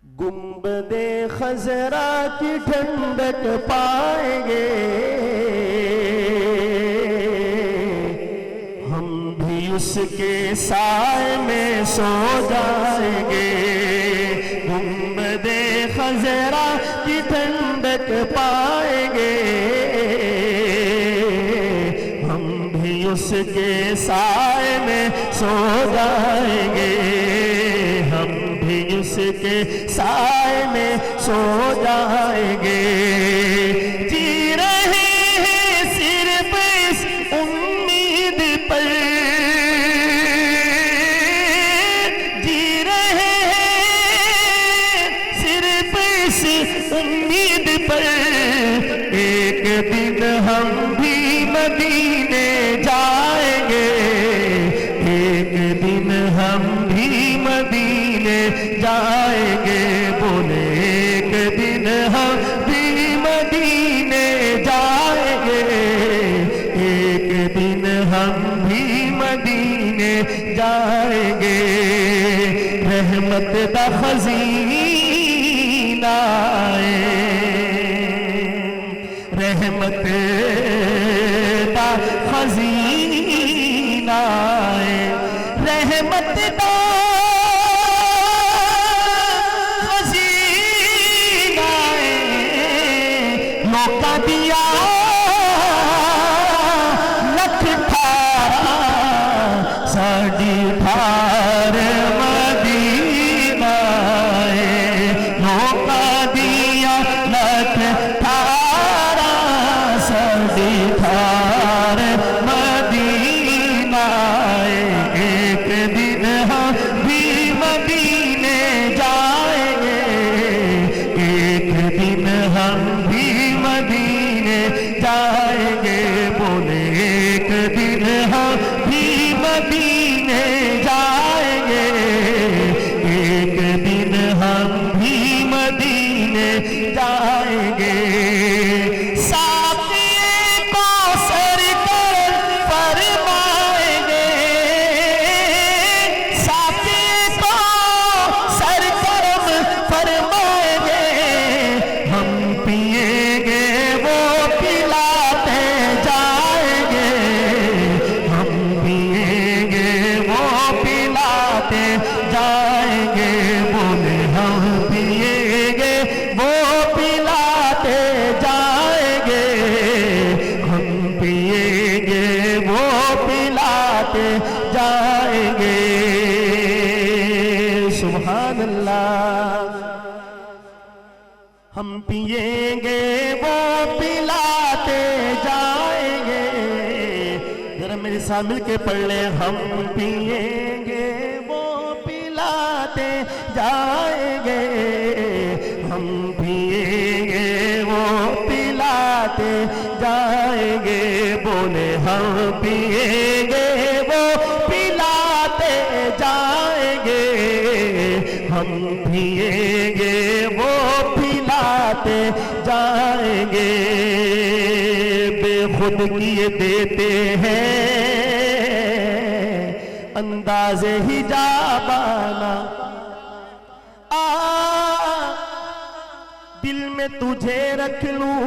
گنبد خضرا کی ٹھنڈک پائیں گے ہم بھی اس کے سائے میں سو جائیں گے گنبد خضرا کی ٹھنڈک پائیں گے ہم بھی اس کے سائے میں سو جائیں گے ہم بھی اس کے سائے میں سو جائیں گے جی رہے ہیں صرف اس امید پر جی رہے ہیں صرف اس امید پر ایک دن ہم بھی مدینے جائیں گے ایک دن ہم بھی مدینے جائیں گے بولے ایک دن ہم بھی مدینے جائیں گے ایک دن ہم بھی مدینے جائیں گے رحمت دا خزینہ ہے رحمت دا خزینہ ہے رحمت دا خزینہ ہے موقع دیا لکھ ٹھارا ساڑی ٹھار مدینہ ہے موقع دیا لکھ ٹھارا ساڑی ٹھار مدینہ ہے ایک دن ہم بھی مدینے جائیں گے ایک دن ہم بھی مدینے جائیں گے بولے ایک دن ہم بھی مدینے جائیں گے ایک دن ہم بھی مدینے جائیں گے جائیں گے بولے ہم پیئیں گے وہ پلاتے جائیں گے ہم پیئیں گے وہ پلاتے جائیں گے سبحان اللہ ہم پیئیں گے وہ پلاتے جائیں گے ذرا میرے ساتھ مل کے پڑھ لیں ہم پیئیں گے جائیں گے ہم پیئیں گے وہ پلاتے جائیں گے بولے ہم پیئیں گے وہ پلاتے جائیں گے ہم پیئیں گے وہ پلاتے جائیں گے بے خود کیے دیتے ہیں انداز حجابانہ دل میں تجھے رکھ لوں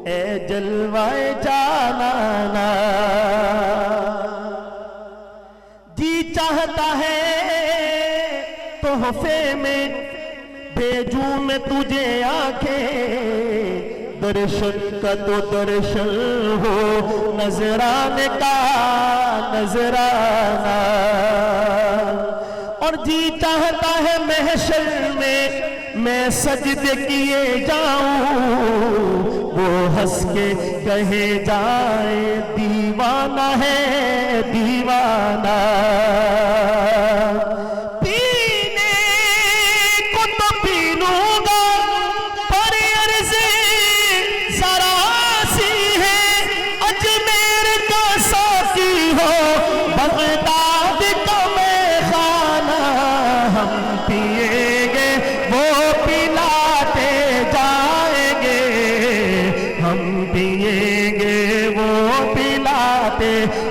اے جلوائے جانانا جی چاہتا ہے تحفے میں بھیجوں میں تجھے آنکھیں درشن کا تو درشن ہو نظرانے کا نظرانہ اور جی چاہتا ہے محشر میں میں سجدے کیے جاؤں وہ ہنس کے کہے جائے دیوانہ ہے دیوانہ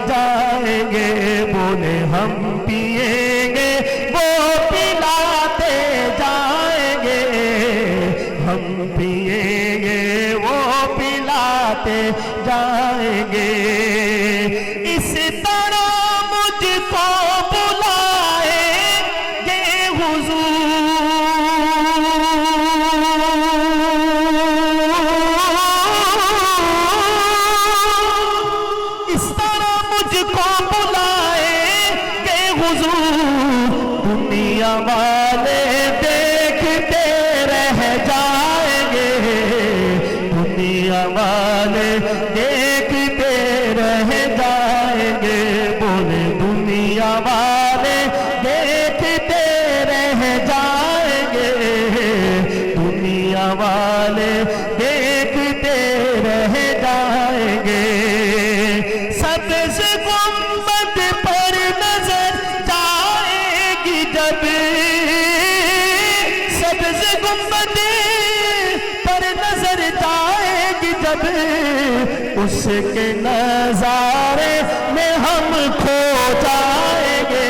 جائیں گے بولے ہم پیئیں گے وہ پلاتے جائیں گے اس طرح مجھ کو بلائیں گے حضور اس طرح مجھ کو بلائیں گے حضور دنیا والے دیکھتے رہ جائیں گے دنیا والے دیکھتے رہ جائیں گے بولے دنیا والے دیکھتے رہ جائیں گے دنیا والے دیکھتے رہ جائیں گے سبز گنبد پر نظر جائے گی جب سبز گنبد پر نظر جائے گی جب اس کے نظارے میں ہم کھو جائیں گے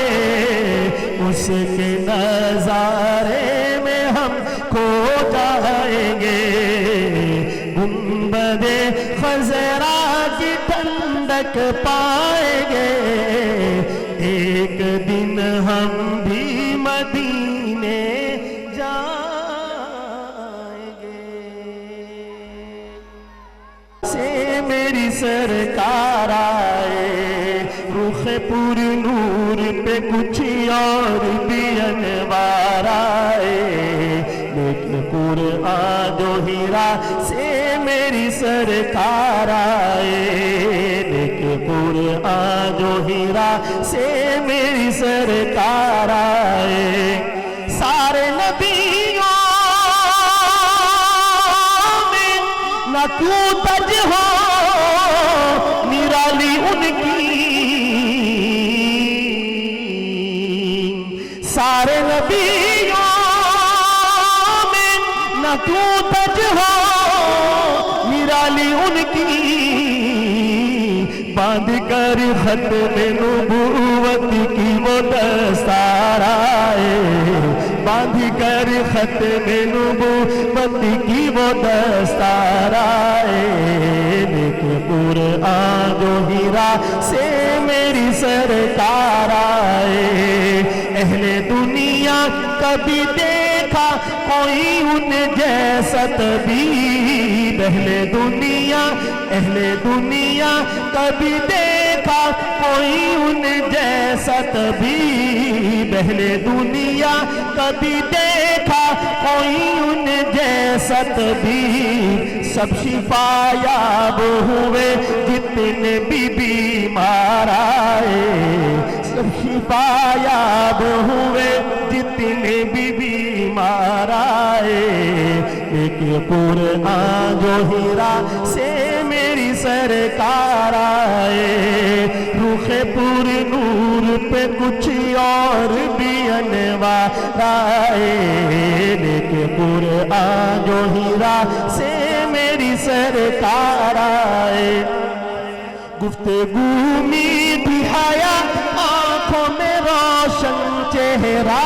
اس کے نظارے میں ہم کھو جائیں گے گنبد خضرا کی ٹھنڈک پائیں گے ایک دن ہم بھی مدینے جائیں گے سے میری سرکار آئے رخ پر نور پہ کچھ اور بھی انوار آئے لیکن قرآن جو ہیرا سے میری سرکار آئے لیکن قرآن جو ہیرا سے میری سرکار آئے سارے نبیوں میں نہ کیوں تج ہو نرالی ان کی سارے نبیوں میں نہ کیوں تج ہو نرالی ان کی باندھ کر ختم نبوت کی وہ دستار آئے باندھ کر ختم نبوت کی وہ دستار آئے لیکن قرآن جو ہیرا سے میری سرکار آئے اہل دنیا کبھی دیکھا کوئی ان جیسا طبیب اہل دنیا کبھی دیکھا کوئی ان جیسا طبیب اہل دنیا کبھی دیکھا کوئی ان جیسا طبیب سب شفا یاب ہوئے جتنے بھی بیمار آئے سب شفا یاب ہوئے جتنے بھی بیمار آئے لیکن قرآن جو ہیرا سے میری سرکار آئے رخ پر نور پہ کچھ اور بھی انوار آئے لیکن قرآن جو ہیرا سے میری سرکار آئے گفتگو میٹھی حیا آنکھوں میں روشن چہرہ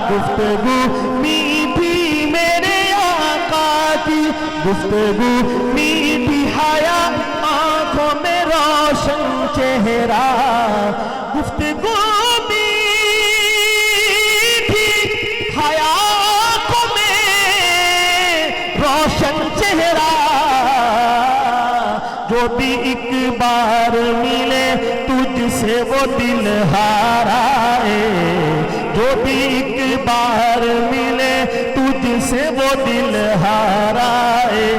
گفتگو میٹھی میرے آقا کی گفتگو میٹھی حیا آنکھوں میں روشن چہرہ گفتگو میٹھی حیا آنکھوں میں روشن چہرہ جو بھی ایک بار ملے تجھ سے وہ دل ہارائے جو بھی ایک بار ملے تجھ سے وہ دل ہارائے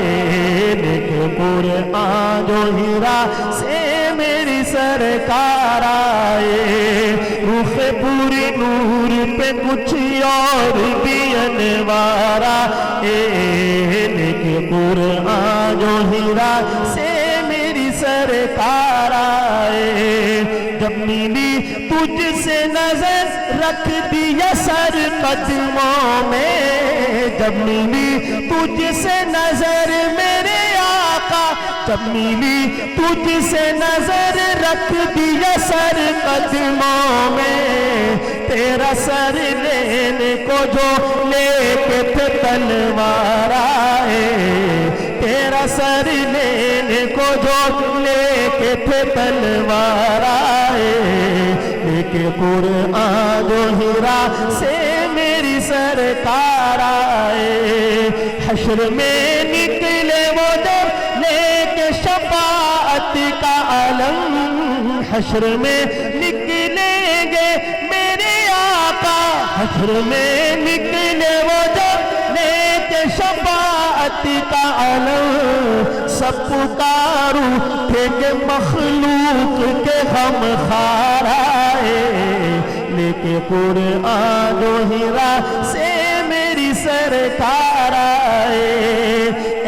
لیکن قرآن جو ہیرا سے میری سرکار آئے رخ پوری نور پہ کچھ اور بھی انوار آئے لیکن قرآن جو ہیرا سے میری سرکار آئے جب ملی تجھ سے نظر رکھ دیا سر قدموں میں جب ملی تجھ سے نظر میرے آقا جب ملی تجھ سے نظر رکھ دیا سر قدموں میں تیرا سر لینے کو جو لے کے تھے تلوار آئے تیرا سر لینے کو جو لے کے تھے تلوار آئے، لے کے قرآن جو ہیرا سے میری سرکار آئے، حشر میں نکلے وہ جب لے کے شفاعت کا علم، حشر میں نکلیں گے میرے آقا، حشر میں نکلے وہ جب لے کے شفاعت کا علم، سب پکارو تھے کہ مخلوق کے غم خار آئے، لے کے قرآن و ہیرا سے میری سرکار آئے،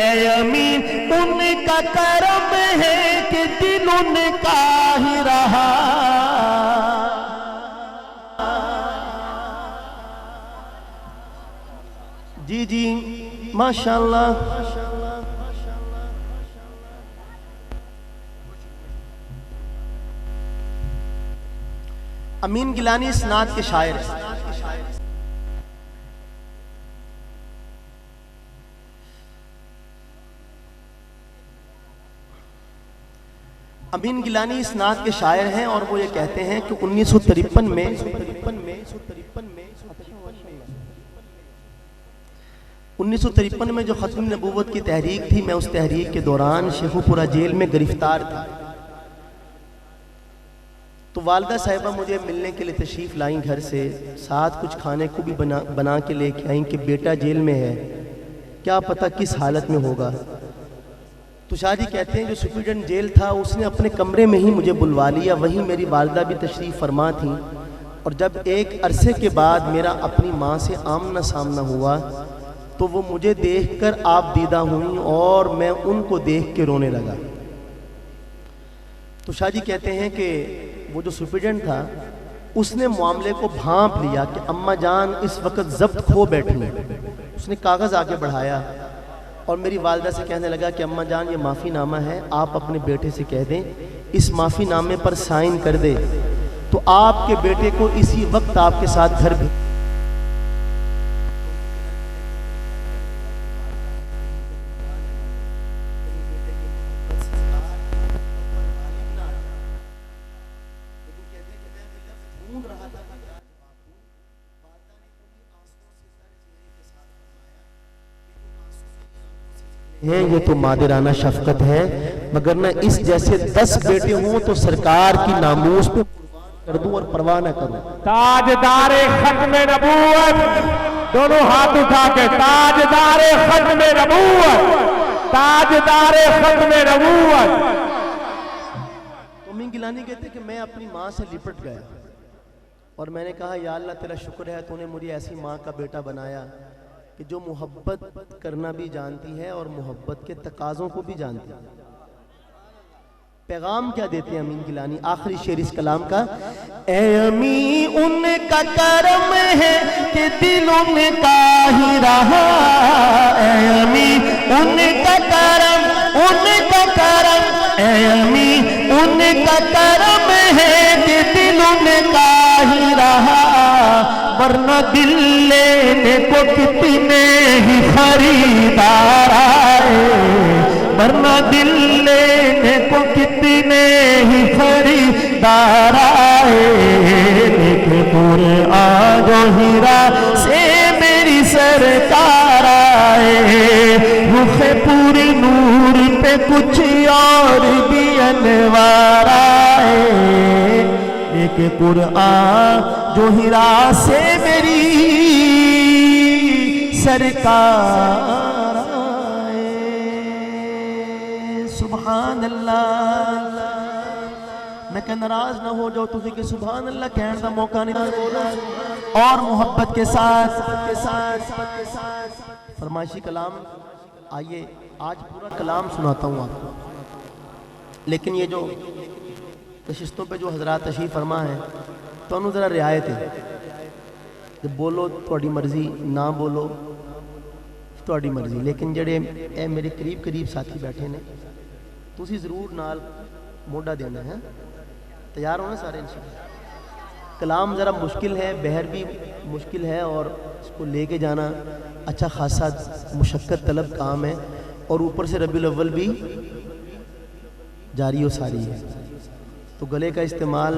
اے امین ان کا کرم ہے کہ دل ان کا ہی رہا، جی جی ماشاءاللہ۔ امین گیلانی اس نعت کے شاعر ہیں۔ امین گیلانی اس نعت کے شاعر ہیں اور وہ یہ کہتے ہیں کہ 1953 میں جو ختم نبوت کی تحریک تھی، میں اس تحریک کے دوران شیخو پورہ جیل میں گرفتار تھا، تو والدہ صاحبہ مجھے ملنے کے لیے تشریف لائیں گھر سے، ساتھ کچھ کھانے کو بھی بنا کے لے کے آئیں کہ بیٹا جیل میں ہے، کیا پتہ کس حالت میں ہوگا۔ تو شاہ جی کہتے ہیں جو سپرڈنٹ جیل تھا اس نے اپنے کمرے میں ہی مجھے بلوا لیا، وہیں میری والدہ بھی تشریف فرما تھیں، اور جب ایک عرصے کے بعد میرا اپنی ماں سے آمنا سامنا ہوا تو وہ مجھے دیکھ کر آپ دیدہ ہوئیں اور میں ان کو دیکھ کے رونے لگا۔ تو شاہ جی کہتے ہیں کہ وہ جو سپرڈنٹ تھا اس نے معاملے کو بھانپ لیا کہ اماں جان اس وقت ضبط کھو بیٹھی ہیں، اس نے کاغذ آگے بڑھایا اور میری والدہ سے کہنے لگا کہ اماں جان یہ معافی نامہ ہے، آپ اپنے بیٹے سے کہہ دیں اس معافی نامے پر سائن کر دے تو آپ کے بیٹے کو اسی وقت آپ کے ساتھ گھر بھی۔ یہ تو مادرانہ شفقت ہے، مگر نہ اس جیسے 10 بیٹے ہوں تو سرکار کی ناموس پہ کر دوں اور پرواہ نہ کروں۔ تاجدار ختم نبوت، دونوں ہاتھ اٹھا کے تاجدار ختم نبوت، تاجدار ختم نبوت۔ امین گیلانی کہتے کہ میں اپنی ماں سے لپٹ گیا اور میں نے کہا یا اللہ تیرا شکر ہے تو نے مجھے ایسی ماں کا بیٹا بنایا کہ جو محبت کرنا بھی جانتی ہے اور محبت کے تقاضوں کو بھی جانتی ہے۔ پیغام کیا دیتے ہیں امین گیلانی؟ آخری شعر اس کلام کا، اے امین ان کا کرم ہے کہ دل ان کا ہی رہا، اے امین ان کا کرم، ان کا کرم، اے امین ان کا کرم ہے کہ دل ان کا ہی رہا، ورنہ دل لینے کو کتنے ہی خریدار آئے، ورنہ دل لینے کو کتنے ہی خریدار آئے، لیکن قرآن و ہیرا سے میری سرکار آئے، رخ پوری نور پہ کچھ اور بھی انوار آئے، ایک قرآن جو ہیرا سے میری سرکار آئے۔ سبحان اللہ۔ میں کہ ناراض نہ ہو جاؤ تُسی کہ سبحان اللہ کہنے دا موقع نہیں، اور محبت کے ساتھ فرمائشی کلام۔ آئیے آج پورا کلام سناتا ہوں آپ کو، لیکن یہ جو نشستوں پہ جو حضرات تشریف فرما ہے تو انہوں ذرا رعایت ہے، جب بولو تھوڑی مرضی، نہ بولو تھوڑی مرضی، لیکن جڑے اے میرے قریب ساتھی بیٹھے نے تُسی ضرور نال موڈا دینا ہے، تیار ہونا سارے انشاءاللہ۔ کلام ذرا مشکل ہے، بہر بھی مشکل ہے، اور اس کو لے کے جانا اچھا خاصا مشقت طلب کام ہے، اور اوپر سے ربیع الاول بھی جاری و ساری ہے، تو گلے کا استعمال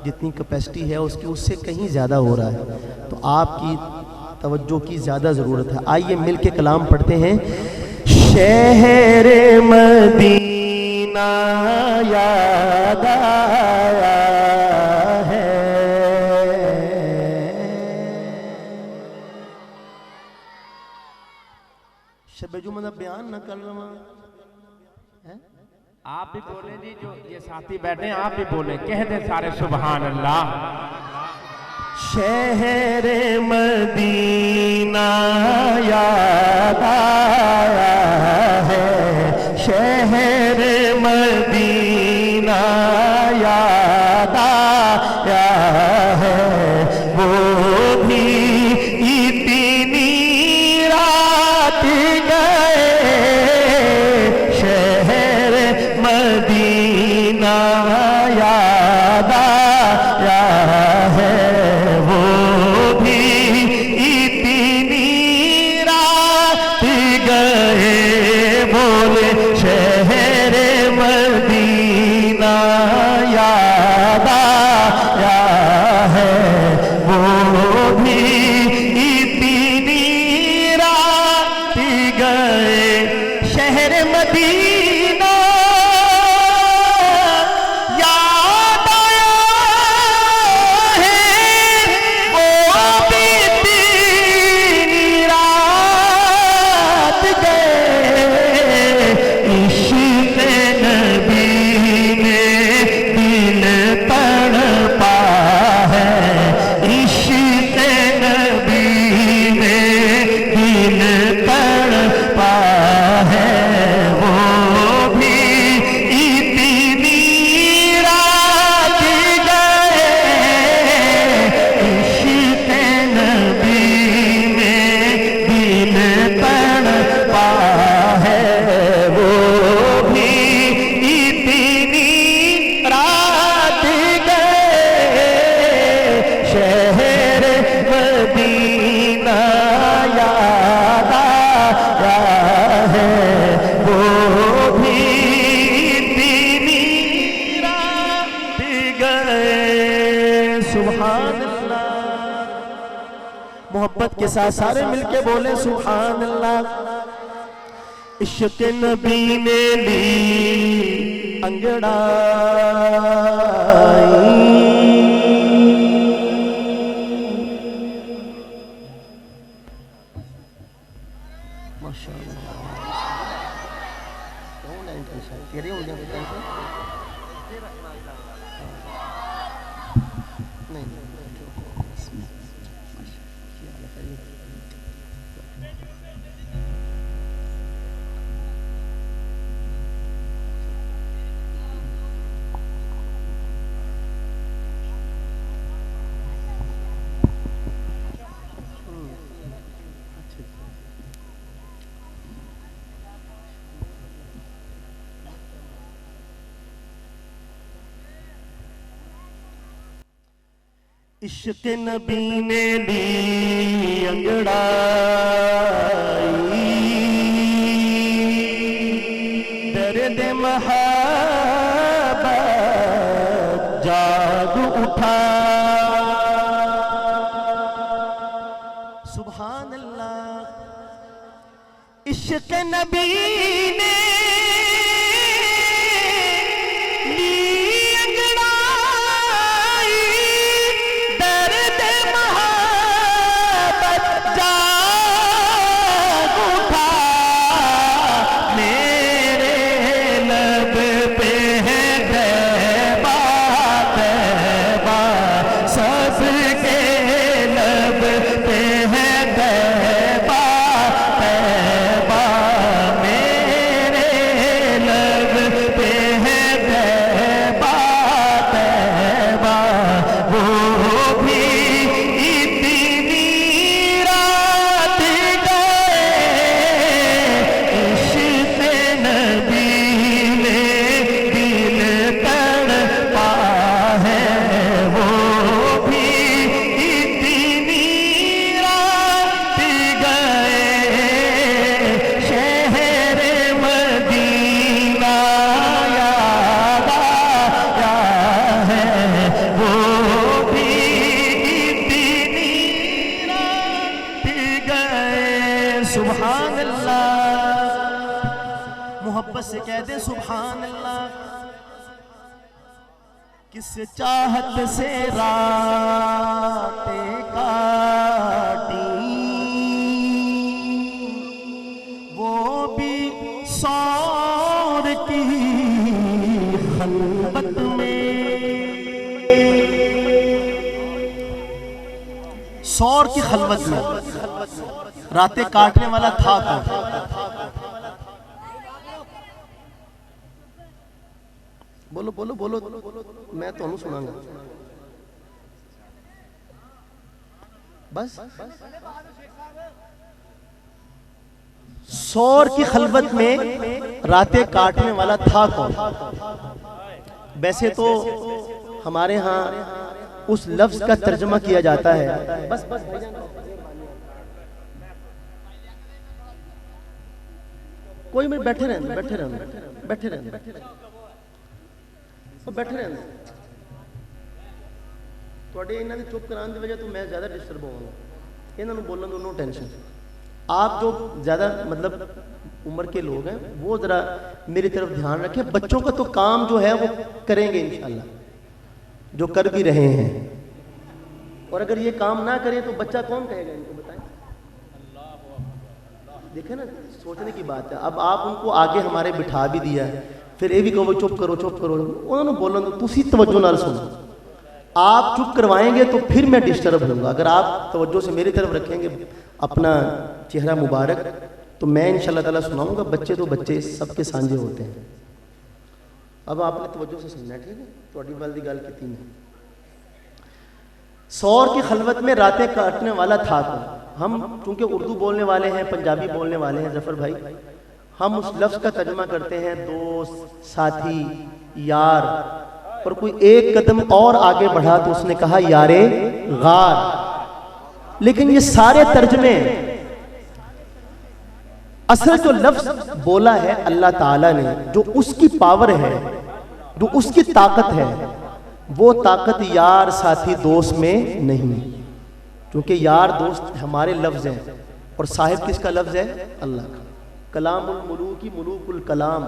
جتنی کیپیسٹی ہے اس سے کہیں زیادہ ہو رہا ہے، تو آپ کی توجہ کی زیادہ ضرورت ہے۔ آئیے مل کے کلام پڑھتے ہیں۔ شہر مدینہ یاد آیا ہے، شب جمعہ بیان نہ کر رہا ہے، آپ بھی بولیں جی، جو یہ ساتھی بیٹھے ہیں آپ بھی بولیں، کہہ دیں سارے سبحان اللہ۔ شہر مدینہ یاد آیا ہے، شہر مدینہ یاد آیا ہے، وہ بھی اتنی رات گئے، شہر مدینہ یاد آیا ہے، محبت کے ساتھ سارے مل کے بولیں سبحان اللہ۔ عشق نبی نے لی انگڑائی، ماشاءاللہ تیرے ہوں گے عشق نبی نے لی انگڑائی، درد محبت جاگ اٹھا، سبحان اللہ۔ عشق نبی نے سے کہہ دے سبحان اللہ. کس چاہت سے راتیں کاٹی وہ بھی سور کی خلوت میں. سور کی خلوت میں راتیں کاٹنے والا تھا کون؟ بولو بولو بولو, میں تو نہیں سناؤں گا. بس سور کی خلوت میں راتیں کاٹنے والا تھا کون؟ ویسے تو ہمارے ہاں اس لفظ کا ترجمہ کیا جاتا ہے. بس کوئی میں بیٹھے رہنے توڑے انہاں نے چپ کران دی وجہ تو میں زیادہ ڈسٹرب ہوں گا. انہاں نے بولنا تو نو ٹینشن. آپ جو زیادہ مطلب عمر کے لوگ ہیں وہ ذرا میری طرف دھیان رکھیں. بچوں کا تو کام جو ہے وہ کریں گے انشاءاللہ, جو کر بھی رہے ہیں. اور اگر یہ کام نہ کریں تو بچہ کون کہے گا ان کو بتائیں. دیکھیں نا, سوچنے کی بات ہے. اب آپ ان کو آگے ہمارے بٹھا بھی دیا ہے, پھر یہ بھی کہو چپ کرو. انہوں نے بولنا تو تسی توجہ نال سنو. آپ چپ کروائیں گے تو پھر میں ڈسٹرب ہوں گا. اگر آپ توجہ سے میری طرف رکھیں گے اپنا چہرہ مبارک تو میں انشاءاللہ تعالیٰ سناؤں گا. بچے تو بچے سب کے سانجے ہوتے ہیں. اب آپ نے توجہ سے سننا ہے, ٹھیک ہے. تھوڑی والدی گل کی تین. سور کی خلوت میں راتیں کاٹنے والا تھا کون؟ ہم چونکہ اردو بولنے والے ہیں, پنجابی بولنے والے ہیں ظفر بھائی, ہم اس لفظ کا ترجمہ کرتے ہیں دوست, ساتھی, یار. اور کوئی ایک قدم اور آگے بڑھا تو اس نے کہا یار غار. لیکن یہ سارے ترجمے اصل جو لفظ بولا ہے اللہ تعالیٰ نے, جو اس کی پاور ہے, جو اس کی طاقت ہے, وہ طاقت یار ساتھی دوست میں نہیں. کیونکہ یار دوست ہمارے لفظ ہیں اور صاحب کس کا لفظ ہے؟ اللہ کا. کلام الملوکی ملوک الکلام.